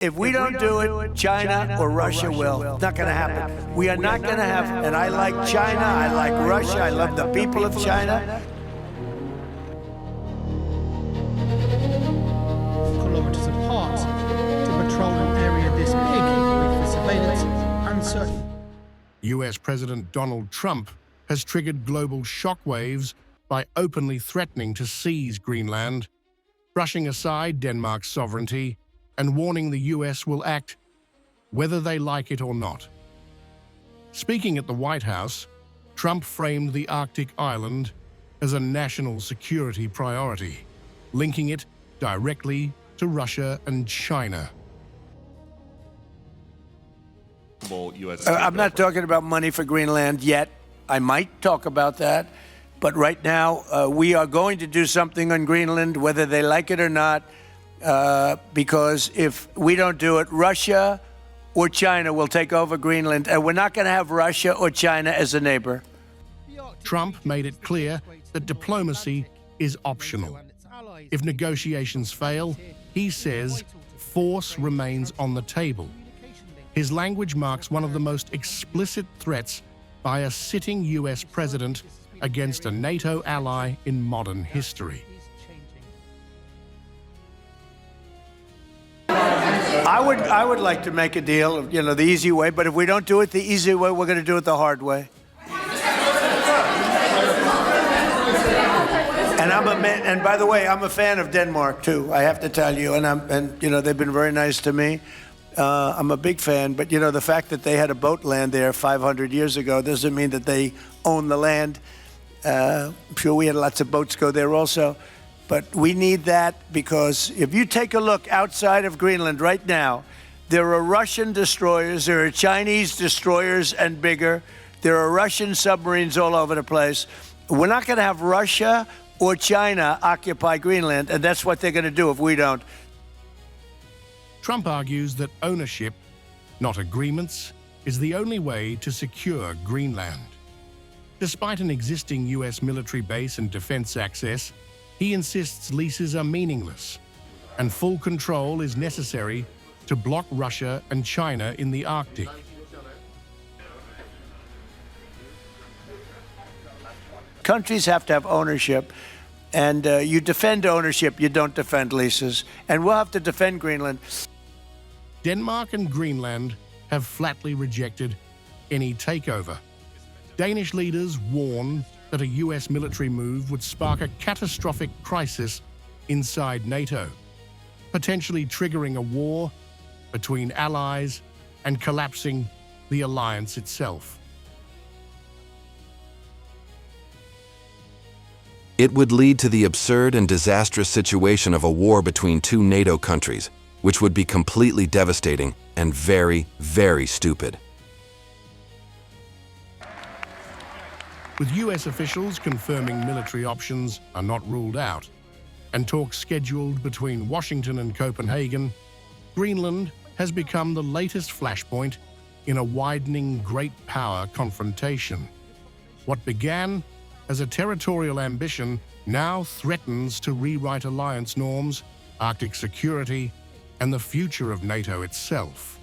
If we don't do it, China or Russia will. It's not going to happen. We are not going to have, and I like China, I like Russia, I love the people of China. Kilometers apart to patrol an area this big with the surveillance uncertain. US President Donald Trump has triggered global shockwaves by openly threatening to seize Greenland, brushing aside Denmark's sovereignty, and warning the US will act whether they like it or not. Speaking at the White House, Trump framed the Arctic island as a national security priority, linking it directly to Russia and China. I'm not talking about money for Greenland yet. I might talk about that. But right now, we are going to do something on Greenland, whether they like it or not, because if we don't do it, Russia or China will take over Greenland, and we're not going to have Russia or China as a neighbor. Trump made it clear that diplomacy is optional. If negotiations fail, he says force remains on the table. His language marks one of the most explicit threats by a sitting US president against a NATO ally in modern history. I would like to make a deal, the easy way, but if we don't do it the easy way, we're going to do it the hard way. And by the way, I'm a fan of Denmark too, I have to tell you, and they've been very nice to me. I'm a big fan, but the fact that they had a boat land there 500 years ago doesn't mean that they own the land. I'm sure we had lots of boats go there also. But we need that because if you take a look outside of Greenland right now, there are Russian destroyers, there are Chinese destroyers and bigger, there are Russian submarines all over the place. We're not going to have Russia or China occupy Greenland, and that's what they're going to do if we don't. Trump argues that ownership, not agreements, is the only way to secure Greenland. Despite an existing US military base and defense access, he insists leases are meaningless, and full control is necessary to block Russia and China in the Arctic. Countries have to have ownership, and you defend ownership, you don't defend leases. And we'll have to defend Greenland. Denmark and Greenland have flatly rejected any takeover. Danish leaders warn that a US military move would spark a catastrophic crisis inside NATO, potentially triggering a war between allies and collapsing the alliance itself. It would lead to the absurd and disastrous situation of a war between two NATO countries, which would be completely devastating and very, very stupid. With US officials confirming military options are not ruled out, and talks scheduled between Washington and Copenhagen, Greenland has become the latest flashpoint in a widening great power confrontation. What began as a territorial ambition now threatens to rewrite alliance norms, Arctic security, and the future of NATO itself.